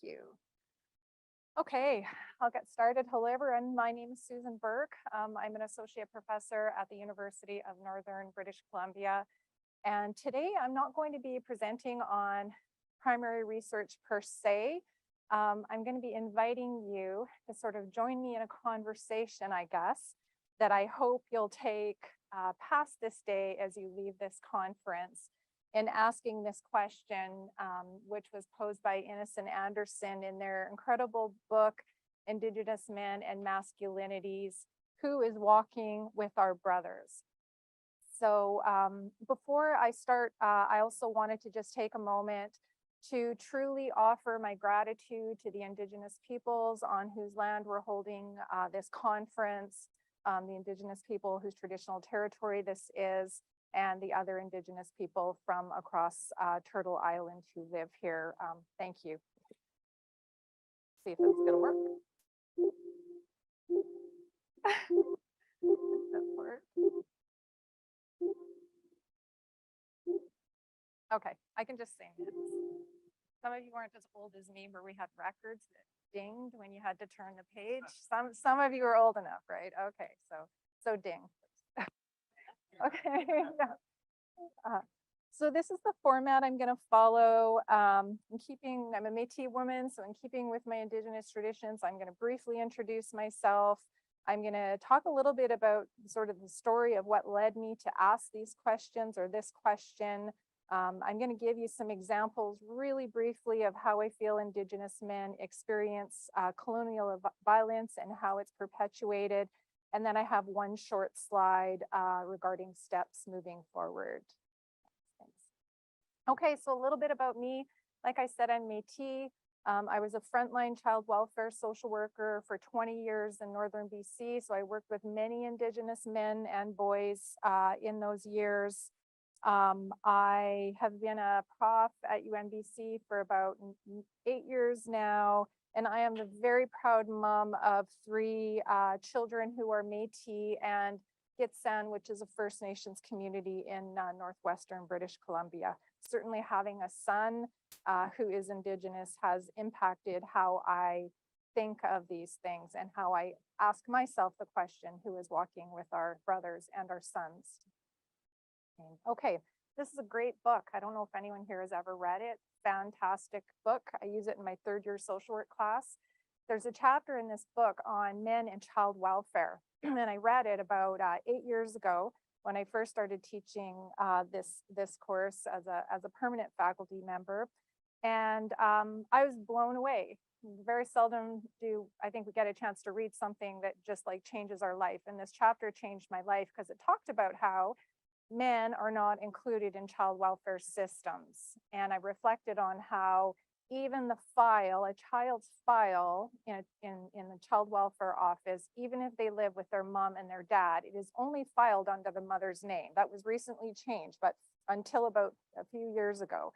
you. Okay, I'll get started. Hello, everyone. My name is Susan Burke. I'm an associate professor at the University of Northern British Columbia. And today I'm not going to be presenting on primary research per se. I'm going to be inviting you to sort of join me in a conversation, I guess, that I hope you'll take past this day as you leave this conference in asking this question, which was posed by Innes and Anderson in their incredible book, Indigenous Men and Masculinities, Who is Walking with Our Brothers? So before I start, I also wanted to just take a moment to truly offer my gratitude to the Indigenous peoples on whose land we're holding this conference, the Indigenous people whose traditional territory this is, and the other Indigenous people from across Turtle Island who live here. Thank you. See if that's gonna work. Okay, I can just sing it. Some of you aren't as old as me, where we had records that dinged when you had to turn the page. Some of you are old enough, right? Okay, so ding. Okay. So this is the format I'm going to follow. I'm a Métis woman, so in keeping with my Indigenous traditions, I'm going to briefly introduce myself. I'm going to talk a little bit about sort of the story of what led me to ask these questions or this question. I'm going to give you some examples really briefly of how I feel Indigenous men experience colonial violence and how it's perpetuated. And then I have one short slide regarding steps moving forward. Thanks. Okay, so a little bit about me. Like I said, I'm Métis. I was a frontline child welfare social worker for 20 years in Northern BC. So I worked with many Indigenous men and boys in those years. I have been a prof at UNBC for about 8 years now. And I am the very proud mom of 3 children who are Métis and Gitxsan, which is a First Nations community in northwestern British Columbia. Certainly having a son who is Indigenous has impacted how I think of these things and how I ask myself the question, who is walking with our brothers and our sons? Okay, this is a great book. I don't know if anyone here has ever read it. Fantastic book. I use it in my 3rd year social work class. There's a chapter in this book on men and child welfare. And I read it about 8 years ago when I first started teaching this course as a permanent faculty member. And I was blown away. Very seldom do I think we get a chance to read something that just like changes our life. And this chapter changed my life because it talked about how men are not included in child welfare systems. And I reflected on how even the file, a child's file in the child welfare office, even if they live with their mom and their dad, it is only filed under the mother's name. That was recently changed, but until about a few years ago.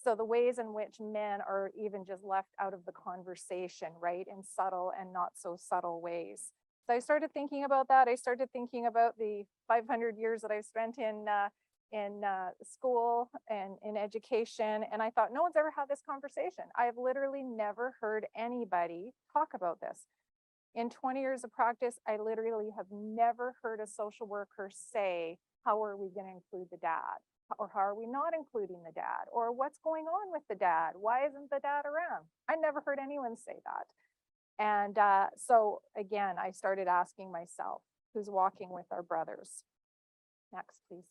So the ways in which men are even just left out of the conversation, right, in subtle and not so subtle ways. So I started thinking about that. I started thinking about the 500 years that I've spent in school and in education. And I thought, no one's ever had this conversation. I have literally never heard anybody talk about this. In 20 years of practice, I literally have never heard a social worker say, how are we going to include the dad? Or how are we not including the dad? Or what's going on with the dad? Why isn't the dad around? I never heard anyone say that. And so again, I started asking myself, who's walking with our brothers? Next, please.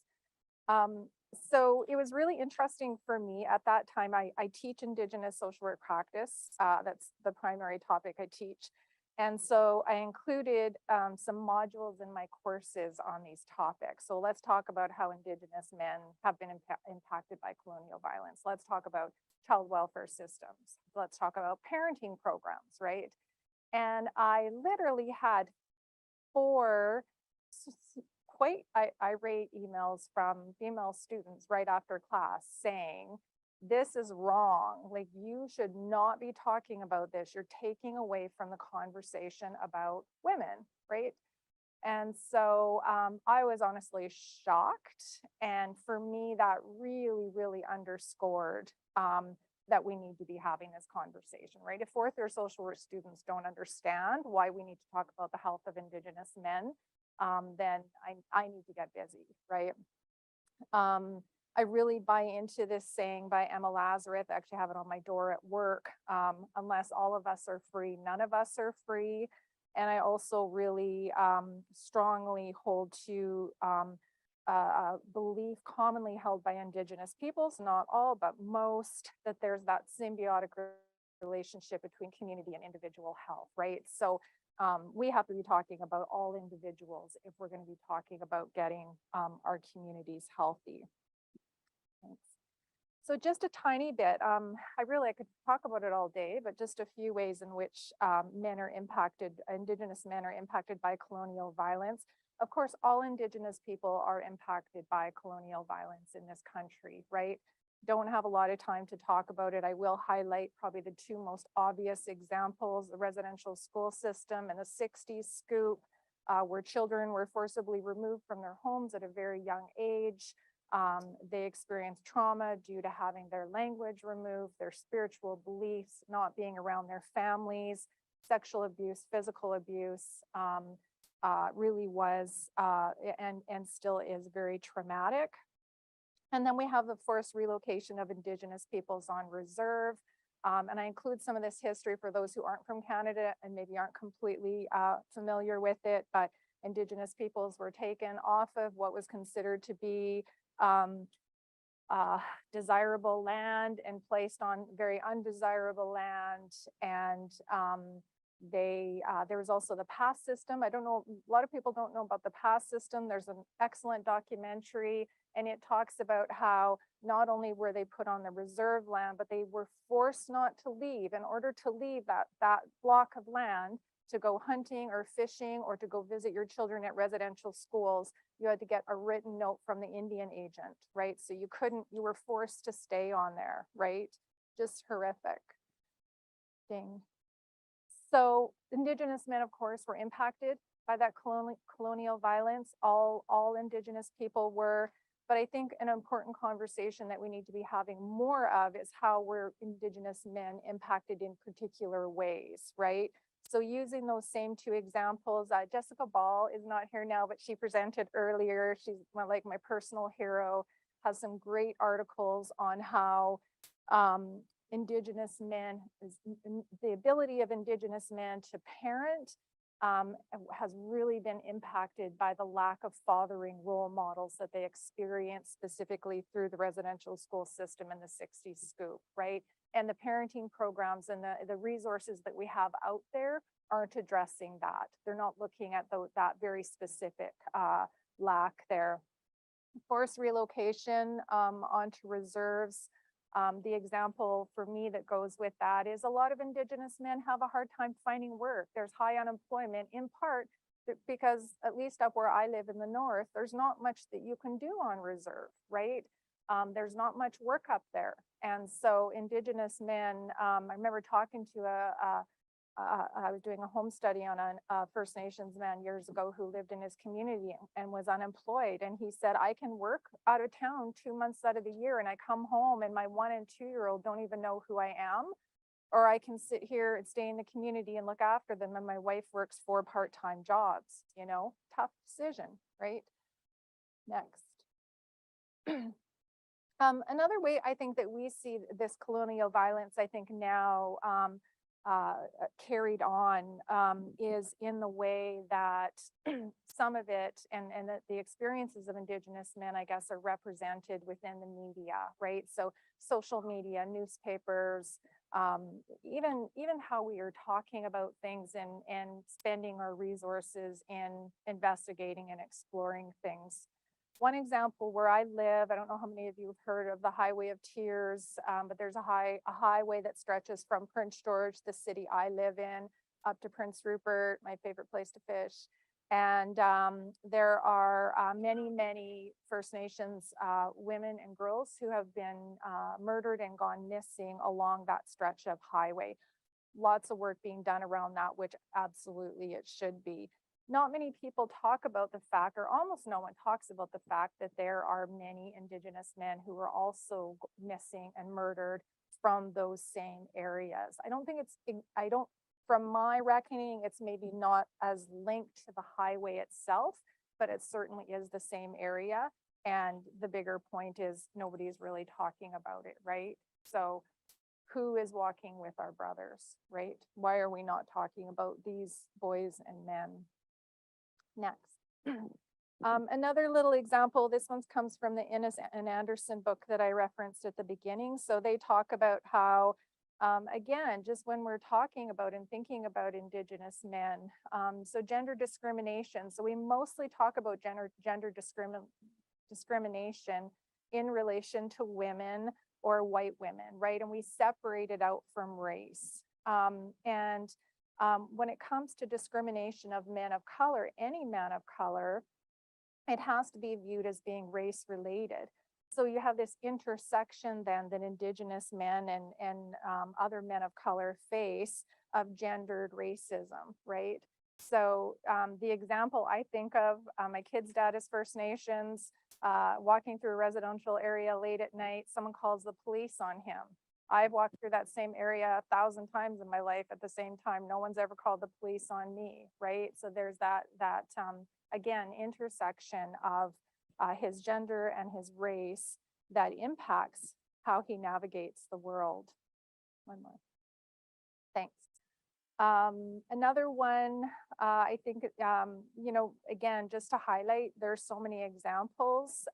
So it was really interesting for me at that time. I teach Indigenous social work practice. That's the primary topic I teach. And so I included some modules in my courses on these topics. So let's talk about how Indigenous men have been impacted by colonial violence. Let's talk about child welfare systems. Let's talk about parenting programs, right? And I literally had 4 quite irate emails from female students right after class saying, this is wrong. Like, you should not be talking about this. You're taking away from the conversation about women, right? And so I was honestly shocked. And for me, that really, really underscored that we need to be having this conversation, right? If fourth year social work students don't understand why we need to talk about the health of Indigenous men, then I need to get busy, right? I really buy into this saying by Emma Lazarus. I actually have it on my door at work. Unless all of us are free, none of us are free. And I also really strongly hold to belief commonly held by Indigenous peoples, not all, but most, that there's that symbiotic relationship between community and individual health, right? So we have to be talking about all individuals if we're going to be talking about getting our communities healthy. Thanks. So just a tiny bit, I could talk about it all day, but just a few ways in which men are impacted, Indigenous men are impacted by colonial violence. Of course, all Indigenous people are impacted by colonial violence in this country, right? Don't have a lot of time to talk about it. I will highlight probably the two most obvious examples: the residential school system and the 60s scoop, where children were forcibly removed from their homes at a very young age. They experienced trauma due to having their language removed, their spiritual beliefs, not being around their families, sexual abuse, physical abuse. Really was and still is very traumatic. And then we have the forced relocation of Indigenous peoples on reserve. And I include some of this history for those who aren't from Canada and maybe aren't completely familiar with it, but Indigenous peoples were taken off of what was considered to be desirable land and placed on very undesirable land. And there was also the pass system. I don't know, a lot of people don't know about the pass system. There's an excellent documentary, and it talks about how not only were they put on the reserve land, but they were forced not to leave. In order to leave that block of land to go hunting or fishing or to go visit your children at residential schools, you had to get a written note from the Indian agent, right? So you were forced to stay on there, right? Just horrific. Ding. So Indigenous men, of course, were impacted by that colonial violence. All Indigenous people were, but I think an important conversation that we need to be having more of is how were Indigenous men impacted in particular ways, right? So using those same two examples, Jessica Ball is not here now, but she presented earlier. She's like my personal hero, has some great articles on how Indigenous men, the ability of Indigenous men to parent has really been impacted by the lack of fathering role models that they experience specifically through the residential school system in the 60s scoop, right? And the parenting programs and the resources that we have out there aren't addressing that. They're not looking at that very specific lack there. Forced relocation onto reserves. The example for me that goes with that is a lot of Indigenous men have a hard time finding work. There's high unemployment, in part because, at least up where I live in the north, there's not much that you can do on reserve, right? There's not much work up there. And so Indigenous men, I remember talking to I was doing a home study on a First Nations man years ago who lived in his community and was unemployed. And he said, I can work out of town 2 months out of the year, and I come home and my 1 and 2-year-old don't even know who I am. Or I can sit here and stay in the community and look after them, and my wife works 4 part-time jobs, you know, tough decision, right? Next. Another way I think that we see this colonial violence, I think now carried on is in the way that some of it and the experiences of Indigenous men, I guess, are represented within the media, right? So social media, newspapers, even how we are talking about things and spending our resources in investigating and exploring things. One example where I live, I don't know how many of you have heard of the Highway of Tears, but there's a highway that stretches from Prince George, the city I live in, up to Prince Rupert, my favorite place to fish. And there are many First Nations women and girls who have been murdered and gone missing along that stretch of highway. Lots of work being done around that, which absolutely it should be. Not many people talk about the fact, or almost no one talks about the fact, that there are many Indigenous men who are also missing and murdered from those same areas. I don't think from my reckoning, it's maybe not as linked to the highway itself, but it certainly is the same area. And the bigger point is nobody's really talking about it, right? So who is walking with our brothers, right? Why are we not talking about these boys and men? Next. Another little example, this one comes from the Innes and Anderson book that I referenced at the beginning. So they talk about how, again, just when we're talking about and thinking about Indigenous men, so gender discrimination. So we mostly talk about gender discrimination in relation to women or white women, right? And we separate it out from race. When it comes to discrimination of men of color, any man of color, it has to be viewed as being race related. So you have this intersection then that Indigenous men and other men of color face of gendered racism, right? So the example I think of, my kid's dad is First Nations, walking through a residential area late at night, someone calls the police on him. I've walked through that same area 1,000 times in my life at the same time. No one's ever called the police on me, right? So there's that again, intersection of his gender and his race that impacts how he navigates the world. One more. Thanks. Another one, I think, again, just to highlight, there's so many examples.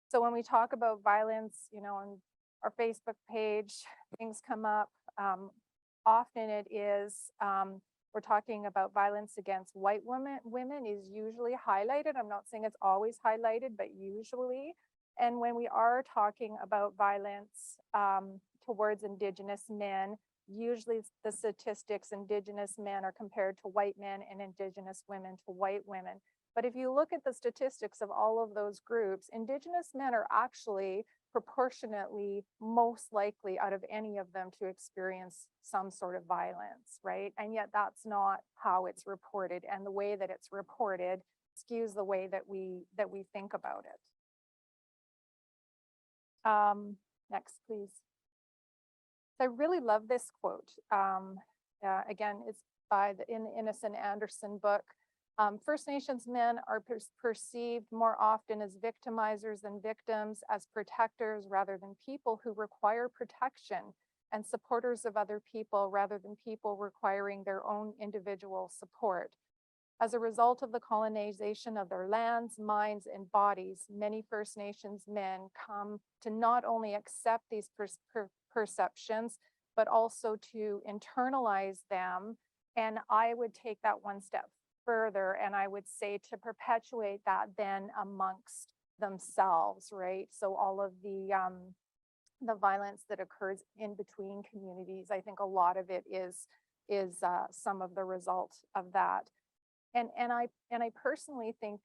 So when we talk about violence, on our Facebook page, things come up. Often it is, we're talking about violence against white women is usually highlighted. I'm not saying it's always highlighted, but usually. And when we are talking about violence towards Indigenous men, usually the statistics, Indigenous men are compared to white men and Indigenous women to white women. But if you look at the statistics of all of those groups, Indigenous men are actually proportionately most likely out of any of them to experience some sort of violence, right? And yet that's not how it's reported, and the way that it's reported skews the way that we think about it. Next, please. I really love this quote. Again, it's in the Innes and Anderson book. First Nations men are perceived more often as victimizers than victims, as protectors rather than people who require protection, and supporters of other people rather than people requiring their own individual support. As a result of the colonization of their lands, minds, and bodies, many First Nations men come to not only accept these perceptions, but also to internalize them. And I would take that one step further, and I would say to perpetuate that then amongst themselves, right? So all of the violence that occurs in between communities, I think a lot of it is some of the result of that. And I personally think,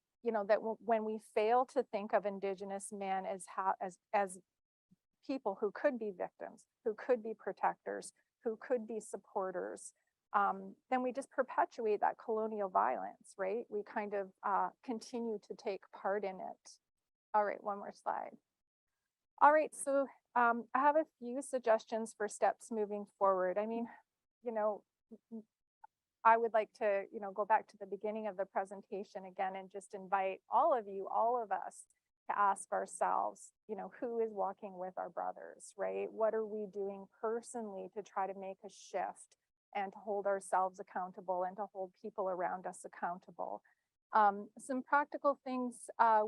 that when we fail to think of Indigenous men as people who could be victims, who could be protectors, who could be supporters, then we just perpetuate that colonial violence, right? We kind of continue to take part in it. All right, one more slide. All right, so I have a few suggestions for steps moving forward. I mean, I would like to, go back to the beginning of the presentation again and just invite all of you, all of us, to ask ourselves, who is walking with our brothers, right? What are we doing personally to try to make a shift and to hold ourselves accountable and to hold people around us accountable? Some practical things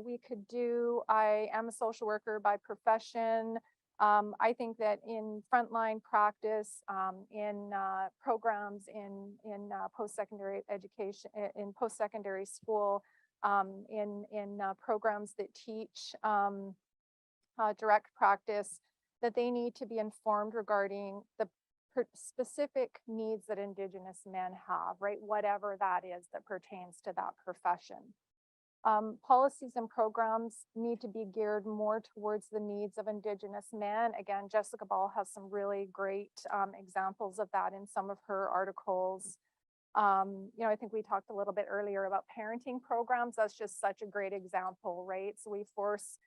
we could do. I am a social worker by profession. I think that in frontline practice, in programs in post-secondary education, in post-secondary school, in programs that teach direct practice, that they need to be informed regarding the specific needs that Indigenous men have, right? Whatever that is that pertains to that profession. Policies and programs need to be geared more towards the needs of Indigenous men. Again, Jessica Ball has some really great examples of that in some of her articles. I think we talked a little bit earlier about parenting programs. That's just such a great example, right? So we force,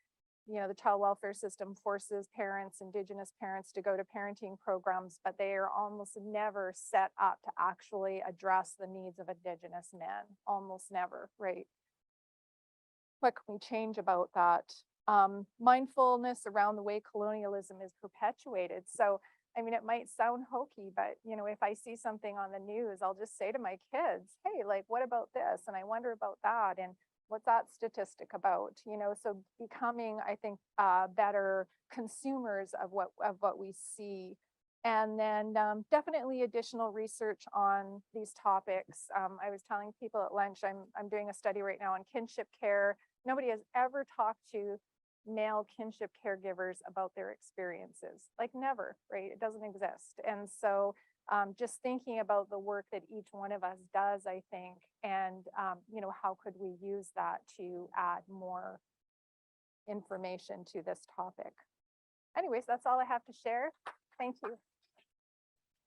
the child welfare system forces parents, Indigenous parents, to go to parenting programs, but they are almost never set up to actually address the needs of Indigenous men, almost never, right? What can we change about that? Mindfulness around the way colonialism is perpetuated. So, I mean, it might sound hokey, but if I see something on the news, I'll just say to my kids, hey, like, what about this? And I wonder about that. And what's that statistic about? So becoming, I think, better consumers of what we see. And then definitely additional research on these topics. I was telling people at lunch, I'm doing a study right now on kinship care. Nobody has ever talked to male kinship caregivers about their experiences, like never, right? It doesn't exist. And so just thinking about the work that each one of us does, I think, and how could we use that to add more information to this topic? Anyways, that's all I have to share. Thank you.